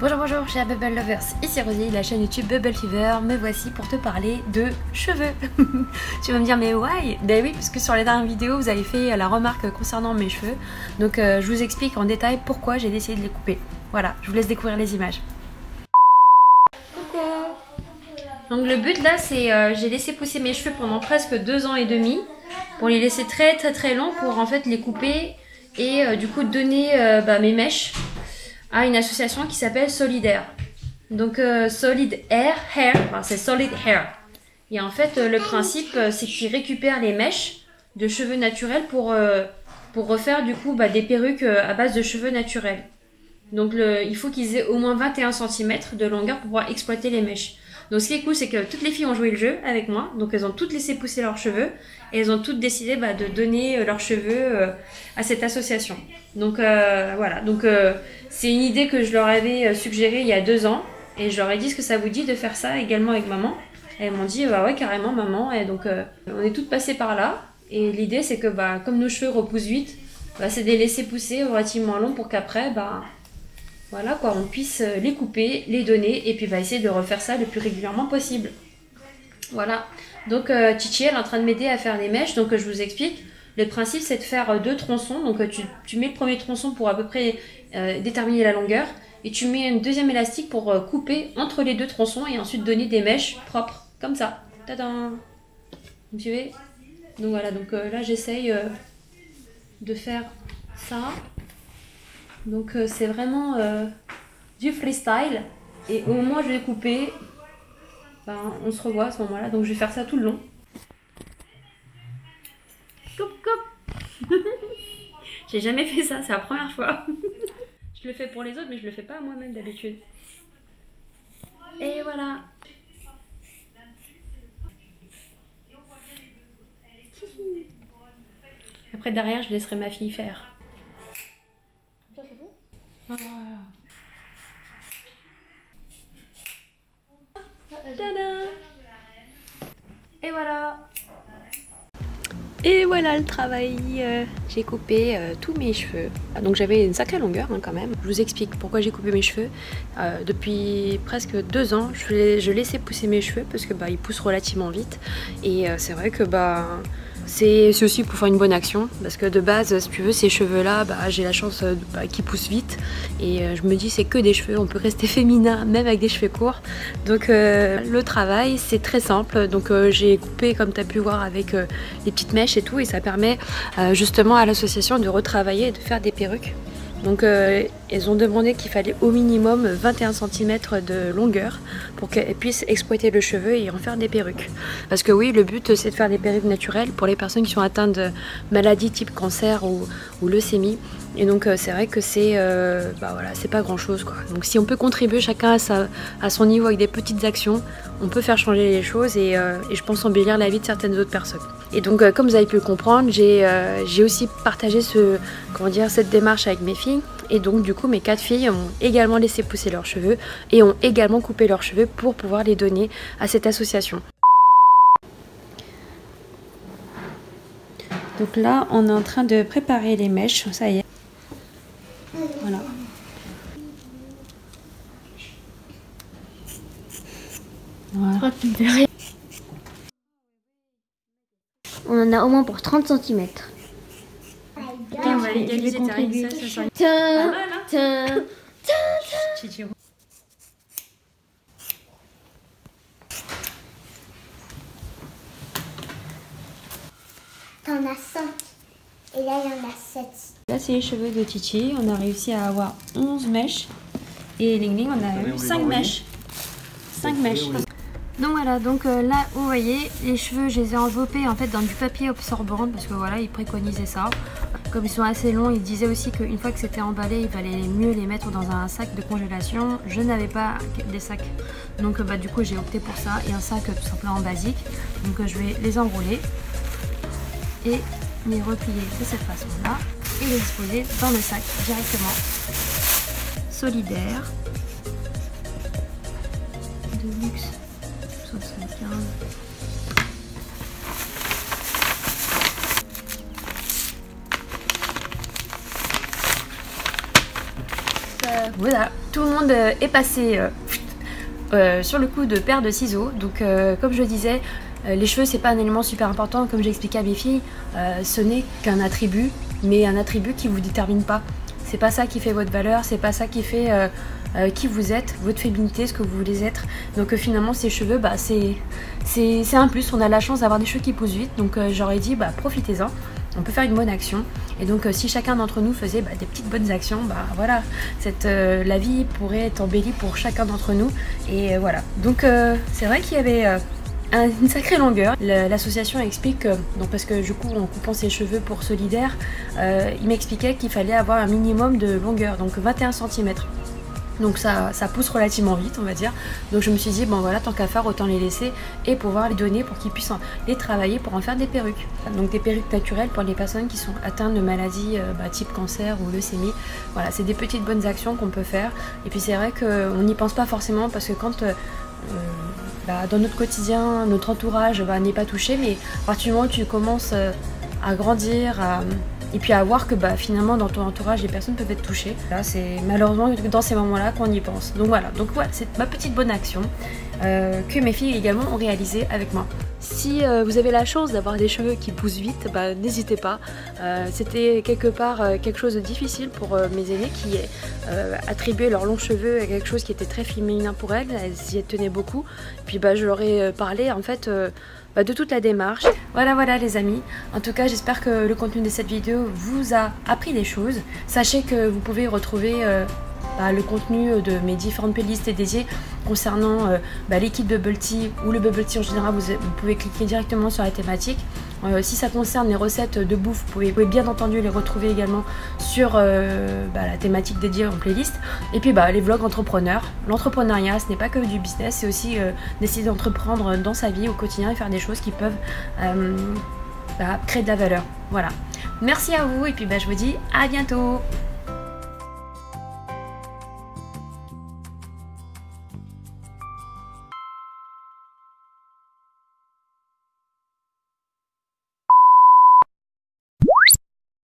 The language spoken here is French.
Bonjour chers Bubble Lovers, ici Rosie, la chaîne YouTube Bubble Fever. Me voici pour te parler de cheveux. Tu vas me dire mais why? Ben oui, parce que sur les dernières vidéos vous avez fait la remarque concernant mes cheveux. Donc je vous explique en détail pourquoi j'ai décidé de les couper. Voilà, je vous laisse découvrir les images. Coucou. Donc le but là c'est j'ai laissé pousser mes cheveux pendant presque 2 ans et demi. Pour les laisser très longs pour en fait les couper et du coup donner mes mèches à une association qui s'appelle Solidaire. Donc Solid Hair, enfin, c'est Solid Hair. Et en fait le principe c'est qu'ils récupèrent les mèches de cheveux naturels pour refaire du coup des perruques à base de cheveux naturels. Donc il faut qu'ils aient au moins 21 cm de longueur pour pouvoir exploiter les mèches. Donc ce qui est cool c'est que toutes les filles ont joué le jeu avec moi, donc elles ont toutes laissé pousser leurs cheveux et elles ont toutes décidé de donner leurs cheveux à cette association. Donc voilà, donc c'est une idée que je leur avais suggérée il y a 2 ans et je leur ai dit ce que ça vous dit de faire ça également avec maman. Et elles m'ont dit bah ouais carrément maman, et donc on est toutes passées par là et l'idée c'est que comme nos cheveux repoussent vite, c'est de les laisser pousser relativement long pour qu'après voilà quoi, on puisse les couper, les donner et puis essayer de refaire ça le plus régulièrement possible. Voilà, donc Chichi elle est en train de m'aider à faire les mèches, donc je vous explique. Le principe c'est de faire 2 tronçons, donc tu mets le premier tronçon pour à peu près déterminer la longueur et tu mets un deuxième élastique pour couper entre les 2 tronçons et ensuite donner des mèches propres, comme ça. Tadam! Vous me suivez? Donc voilà, donc là j'essaye de faire ça. Donc c'est vraiment du freestyle et au moment où je vais couper, on se revoit à ce moment-là. Donc je vais faire ça tout le long. Coupe, coupe. J'ai jamais fait ça, c'est la première fois. Je le fais pour les autres mais je le fais pas moi-même d'habitude. Et voilà. Après derrière je laisserai ma fille faire. Voilà. Tada! Et voilà. Et voilà le travail. J'ai coupé tous mes cheveux. Donc j'avais une sacrée longueur quand même. Je vous explique pourquoi j'ai coupé mes cheveux. Depuis presque 2 ans, je laissais pousser mes cheveux parce que ils poussent relativement vite. Et c'est vrai que c'est aussi pour faire une bonne action parce que de base si tu veux ces cheveux là j'ai la chance qu'ils poussent vite et je me dis c'est que des cheveux, on peut rester féminin même avec des cheveux courts. Donc le travail c'est très simple, donc j'ai coupé comme tu as pu voir avec les petites mèches et tout, et ça permet justement à l'association de retravailler et de faire des perruques. Donc elles ont demandé qu'il fallait au minimum 21 cm de longueur pour qu'elles puissent exploiter le cheveu et en faire des perruques. Parce que oui, le but c'est de faire des perruques naturelles pour les personnes qui sont atteintes de maladies type cancer ou leucémie. Et donc c'est vrai que c'est voilà, c'est pas grand chose quoi. Donc si on peut contribuer chacun à son niveau avec des petites actions, on peut faire changer les choses et je pense embellir la vie de certaines autres personnes. Et donc comme vous avez pu le comprendre, j'ai aussi partagé cette démarche avec mes filles. Et donc du coup mes 4 filles ont également laissé pousser leurs cheveux et ont également coupé leurs cheveux pour pouvoir les donner à cette association. Donc là on est en train de préparer les mèches, ça y est. Voilà. Voilà. On en a au moins pour 30 cm. On va égaliser, ça sera Chichi. T'en as 5. Et là, il y en a 7. Là, c'est les cheveux de Chichi. On a réussi à avoir 11 mèches. Et Ling Ling, on a eu 5 mèches. 5 mèches. Donc voilà, donc là, vous voyez, les cheveux, je les ai enveloppés en fait dans du papier absorbant parce que voilà, ils préconisaient ça. Comme ils sont assez longs, ils disaient aussi qu'une fois que c'était emballé, il fallait mieux les mettre dans un sac de congélation. Je n'avais pas des sacs, donc du coup j'ai opté pour ça et un sac tout simplement basique. Donc je vais les enrouler et les replier de cette façon-là et les disposer dans le sac directement. Solidaire de luxe 75. Voilà, tout le monde est passé sur le coup de paire de ciseaux. Donc comme je disais, les cheveux c'est pas un élément super important. Comme j'ai expliqué à mes filles, ce n'est qu'un attribut, mais un attribut qui vous détermine pas. C'est pas ça qui fait votre valeur, c'est pas ça qui fait qui vous êtes, votre féminité, ce que vous voulez être. Donc finalement ces cheveux, bah, c'est un plus. On a la chance d'avoir des cheveux qui poussent vite, donc j'aurais dit bah, profitez-en. On peut faire une bonne action, et donc si chacun d'entre nous faisait des petites bonnes actions, bah voilà, la vie pourrait être embellie pour chacun d'entre nous, et voilà. Donc c'est vrai qu'il y avait une sacrée longueur. L'association explique, donc parce que du coup en coupant ses cheveux pour Solidaire, il m'expliquait qu'il fallait avoir un minimum de longueur, donc 21 cm. Donc ça pousse relativement vite, on va dire. Donc je me suis dit, bon voilà, tant qu'à faire, autant les laisser et pouvoir les donner pour qu'ils puissent les travailler pour en faire des perruques. Donc des perruques naturelles pour les personnes qui sont atteintes de maladies type cancer ou leucémie. Voilà, c'est des petites bonnes actions qu'on peut faire. Et puis c'est vrai qu'on n'y pense pas forcément parce que quand dans notre quotidien, notre entourage n'est pas touché, mais à partir du moment où tu commences à grandir, et puis à voir que finalement dans ton entourage les personnes peuvent être touchées. Là c'est malheureusement dans ces moments-là qu'on y pense. Donc voilà, c'est ma petite bonne action que mes filles également ont réalisée avec moi. Si vous avez la chance d'avoir des cheveux qui poussent vite, n'hésitez pas. C'était quelque part quelque chose de difficile pour mes aînées qui attribuaient leurs longs cheveux à quelque chose qui était très féminin pour elles. Elles y tenaient beaucoup. Puis je leur ai parlé en fait de toute la démarche. Voilà les amis, en tout cas j'espère que le contenu de cette vidéo vous a appris des choses. Sachez que vous pouvez retrouver le contenu de mes différentes playlists dédiées concernant les kits Bubble Tea ou le Bubble Tea en général. Vous pouvez cliquer directement sur la thématique. Si ça concerne les recettes de bouffe, vous pouvez bien entendu les retrouver également sur la thématique dédiée en playlist. Et puis les vlogs entrepreneurs. L'entrepreneuriat, ce n'est pas que du business, c'est aussi d'essayer d'entreprendre dans sa vie au quotidien et faire des choses qui peuvent créer de la valeur. Voilà. Merci à vous et puis je vous dis à bientôt.